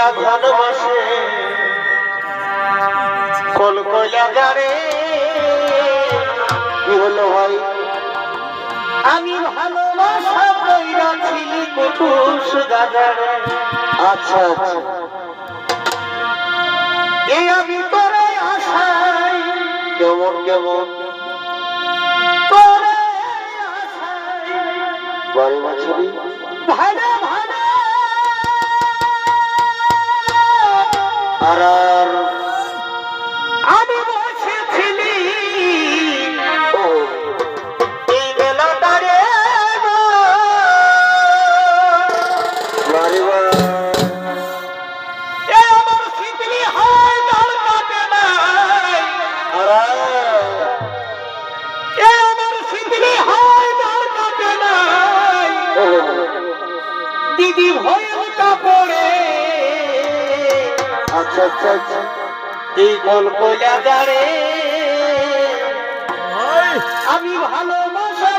ভালোবাসে কল কইলা গারে কি হলো ভাই আমি ভালোবাসা কইরা ছিলি কুটুস গাজারে আচ্ছা আচ্ছা এই আমি তোরে আশাই কেমন কেমন তোরে আশাই বাড়ি মাছরি ভাড়া ভাড়া আর আমি বসেছিলি এই বেলাটারে আমার শীতলি হয় তার কাটে নাই আমার শীতলি হয় তার কাটে নাই দিদি ভয়ের কাপড়ে আচ্ছা আচ্ছা আচ্ছা এই গল্প জানে আমি ভালোবাসা